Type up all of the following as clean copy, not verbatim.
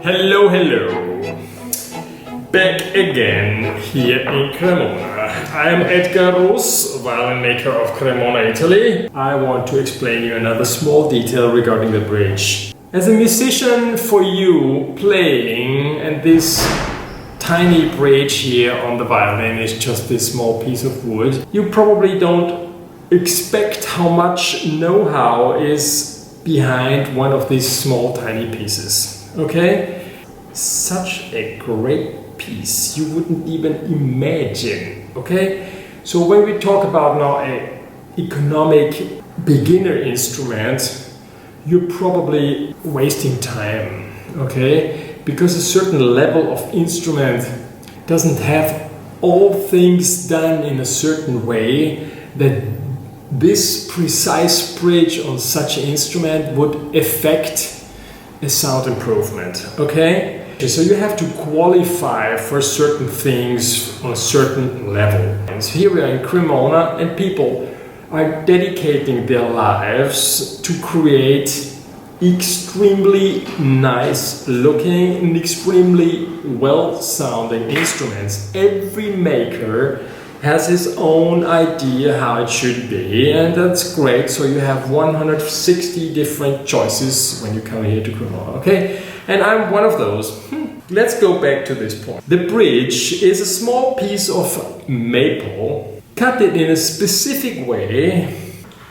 Hello, hello. Back again here in Cremona. I am Edgar, Russ, Violinmaker of Cremona, Italy. I want to explain you another small detail regarding the bridge. As a musician, for you playing, and this tiny bridge here on the violin is just this small piece of wood, you probably don't expect how much know-how is behind one of these small tiny pieces. Okay? Such a great piece, you wouldn't even imagine. Okay? So when we talk about now an economic beginner instrument, you're probably wasting time. Okay? Because a certain level of instrument doesn't have all things done in a certain way that this precise bridge on such an instrument would affect a sound improvement. Okay? So you have to qualify for certain things on a certain level. And so here we are in Cremona, and people are dedicating their lives to create extremely nice looking and extremely well sounding instruments. Every maker has his own idea how it should be, and that's great. So you have 160 different choices when you come here to Cremona. Okay, and I'm one of those. Let's go back to this point. The bridge is a small piece of maple, cut it in a specific way,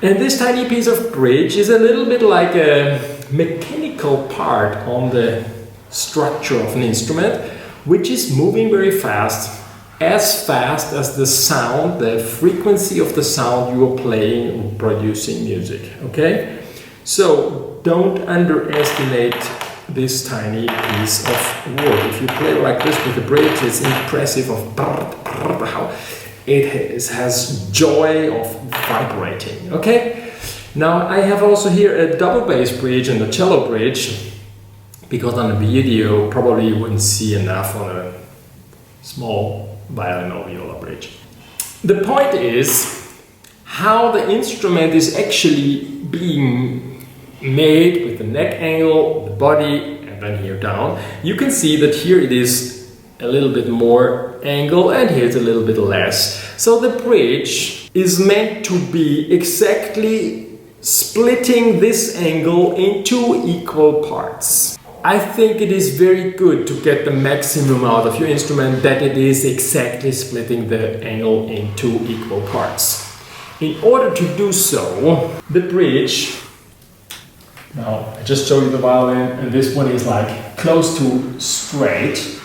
and this tiny piece of bridge is a little bit like a mechanical part on the structure of an instrument, which is moving very fast as the sound, the frequency of the sound you are playing or producing music. Okay? So don't underestimate this tiny piece of wood. If you play like this with the bridge, it's impressive of how it has joy of vibrating. Okay? Now I have also here a double bass bridge and a cello bridge, because on the video probably you wouldn't see enough on a small violin or viola bridge. The point is how the instrument is actually being made with the neck angle, the body, and then here down. You can see that here it is a little bit more angle and here's a little bit less. So the bridge is meant to be exactly splitting this angle into equal parts. I think it is very good to get the maximum out of your instrument, that it is exactly splitting the angle into equal parts. In order to do so, the bridge, now I just showed you the violin, and this one is like close to straight,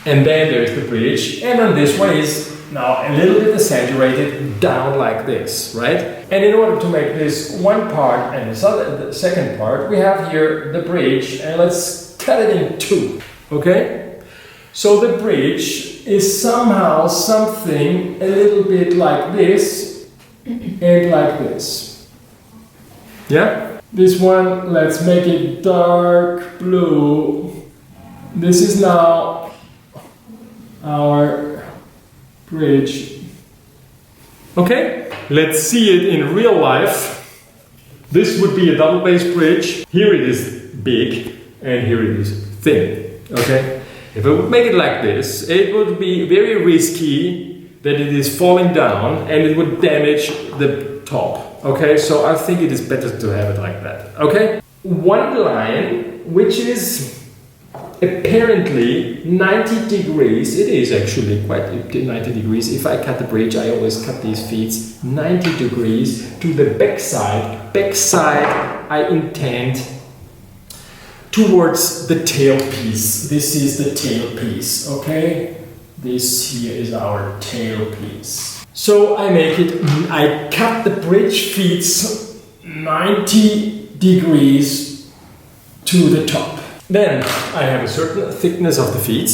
and then there's the bridge, and then this one is now a little bit exaggerated down like this, right? And in order to make this one part and the second part, we have here the bridge, and let's cut it in two, okay? So the bridge is somehow something a little bit like this and like this. Yeah? This one, let's make it dark blue. This is now our bridge. Okay, let's see it in real life. This would be a double bass bridge. Here it is big and here it is thin. Okay, if I would make it like this, it would be very risky that it is falling down and it would damage the top. Okay, so I think it is better to have it like that. Okay, one line which is apparently 90 degrees, it is actually quite 90 degrees. If I cut the bridge, I always cut these feet 90 degrees to the back side. Back side, I intend towards the tailpiece. This is the tailpiece, okay? This here is our tailpiece. So I cut the bridge feet 90 degrees to the top. Then I have a certain thickness of the feet,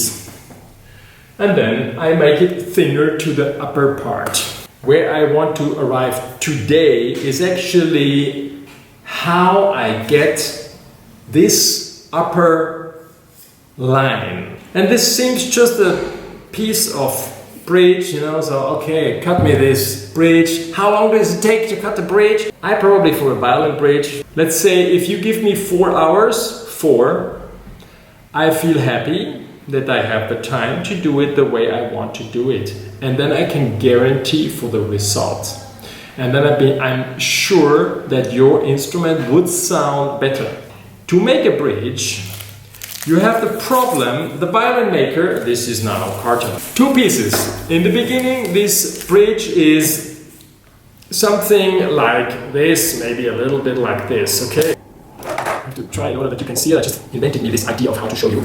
and then I make it thinner to the upper part. Where I want to arrive today is actually how I get this upper line. And this seems just a piece of bridge, you know, so okay, cut me this bridge. How long does it take to cut the bridge? I probably, for a violin bridge, let's say if you give me 4 hours, I feel happy that I have the time to do it the way I want to do it. And then I can guarantee for the result. And then I'm sure that your instrument would sound better. To make a bridge, you have the problem, the Violinmaker, this is now carton. 2 pieces. In the beginning, this bridge is something like this, maybe a little bit like this, okay? I have to try in order that you can see it. I just invented me this idea of how to show you.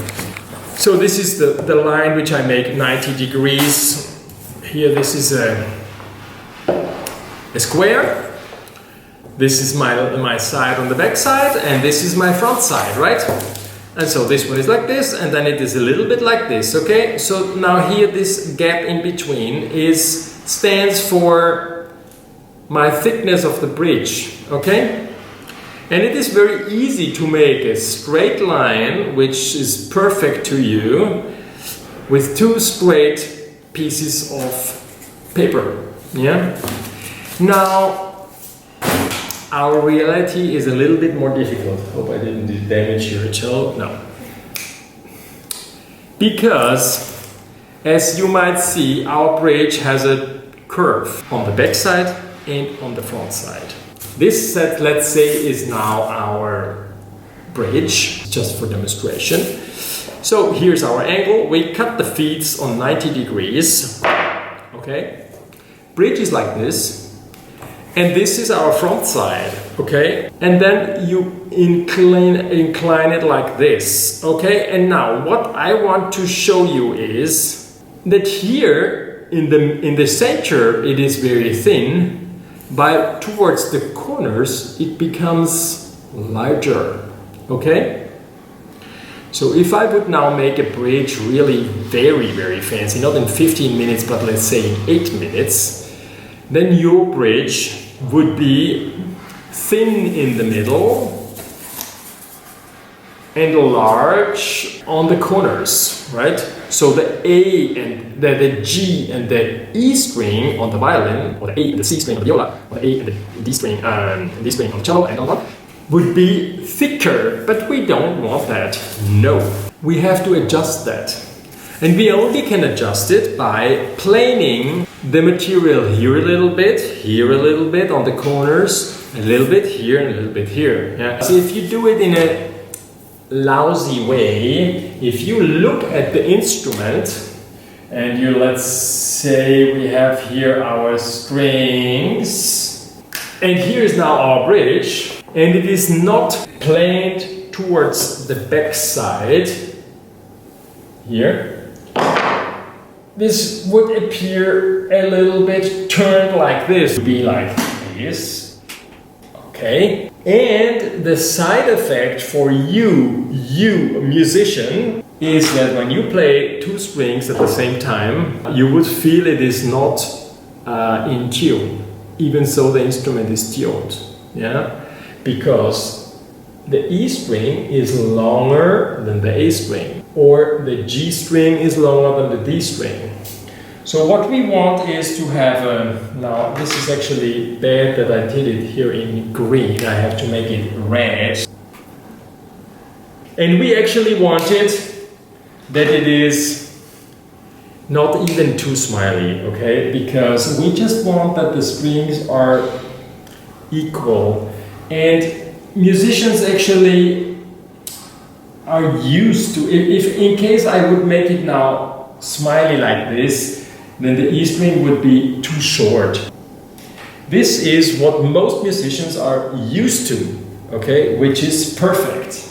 So this is the line which I make 90 degrees. Here this is a square. This is my side on the back side, and this is my front side, right? And so this one is like this, and then it is a little bit like this, okay? So now here this gap in between stands for my thickness of the bridge, okay? And it is very easy to make a straight line, which is perfect to you, with 2 straight pieces of paper, yeah? Now, our reality is a little bit more difficult. Hope I didn't damage your cello. No. Because, as you might see, our bridge has a curve on the back side and on the front side. This set, let's say, is now our bridge, just for demonstration. So here's our angle. We cut the feet on 90 degrees. Okay? Bridge is like this. And this is our front side, okay? And then you incline it like this, okay? And now what I want to show you is that here in the center it is very thin, but towards the corners it becomes larger, okay? So if I would now make a bridge really very, very fancy, not in 15 minutes, but let's say in 8 minutes, then your bridge would be thin in the middle and large on the corners, right? So the A and the G and the E string on the violin, or the A and the C string on the viola, or the A and the D string on the cello, and on would be thicker, but we don't want that. No, we have to adjust that. And we only can adjust it by planing the material here a little bit on the corners, a little bit here and a little bit here. Yeah. So if you do it in a lousy way, if you look at the instrument and you, let's say we have here our strings, and here is now our bridge, and it is not planed towards the back side here, this would appear a little bit turned like this, be like this, okay? And the side effect for you musician, is that when you play 2 strings at the same time, you would feel it is not in tune, even so the instrument is tuned, yeah? Because the E string is longer than the A string, or the G string is longer than the D string. So what we want is to have now this is actually bad that I did it here in green, I have to make it red. And we actually want it that it is not even too smiley, okay? Because we just want that the strings are equal. And musicians actually are used to, if in case I would make it now smiley like this, then the E string would be too short. This is what most musicians are used to, okay, which is perfect.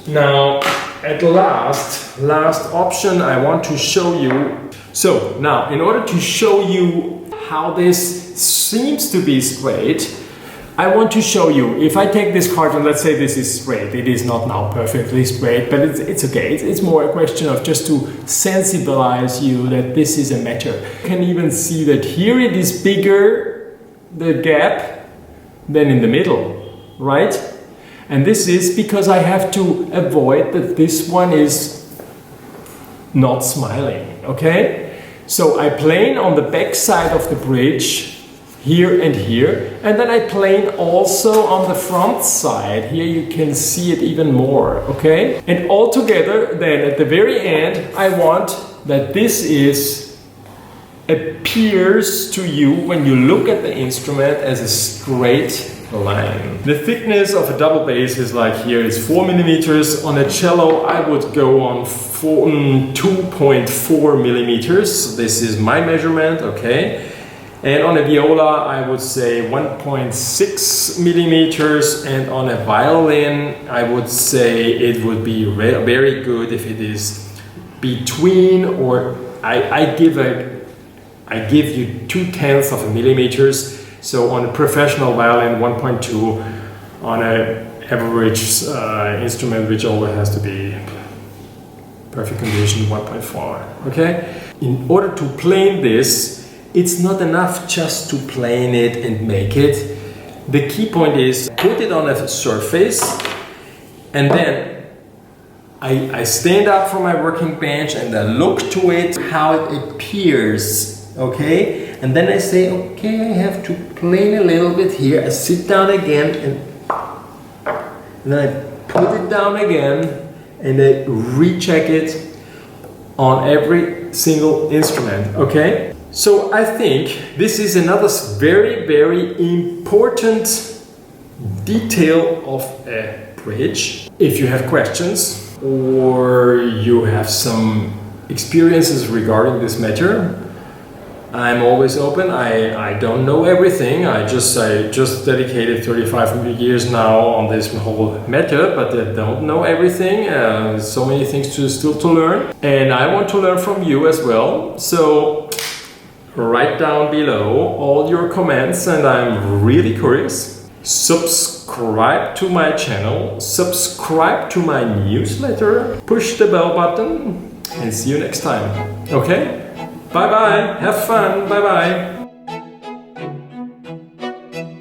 Now, at last option I want to show you. So now, in order to show you how this seems to be straight, I want to show you, if I take this card and let's say this is straight, it is not now perfectly straight, but it's okay. It's more a question of just to sensibilize you that this is a matter. You can even see that here it is bigger, the gap, than in the middle, right? And this is because I have to avoid that this one is not smiling, okay? So I plane on the back side of the bridge here and here, and then I plane also on the front side. Here you can see it even more, okay? And all together, then at the very end, I want that this appears to you when you look at the instrument as a straight line. The thickness of a double bass is like here, it's 4 millimeters. On a cello, I would go on 2.4 millimeters. This is my measurement, okay? And on a viola, I would say 1.6 millimeters, and on a violin, I would say it would be very good if it is between, or I give you 0.2 of a millimeters. So on a professional violin, 1.2. On an average instrument, which always has to be perfect condition, 1.4. Okay. In order to plane this, it's not enough just to plane it and make it. The key point is put it on a surface, and then I stand up from my working bench and I look to it, how it appears, okay? And then I say, okay, I have to plane a little bit here. I sit down again and then I put it down again and I recheck it on every single instrument, okay? So I think this is another very, very important detail of a bridge. If you have questions or you have some experiences regarding this matter, I'm always open. I don't know everything. I just dedicated 35 years now on this whole matter, but I don't know everything. So many things still to learn, and I want to learn from you as well. So write down below all your comments, and I'm really curious. Subscribe to my channel, subscribe to my newsletter, push the bell button, and see you next time. Okay? Bye bye, have fun, bye bye.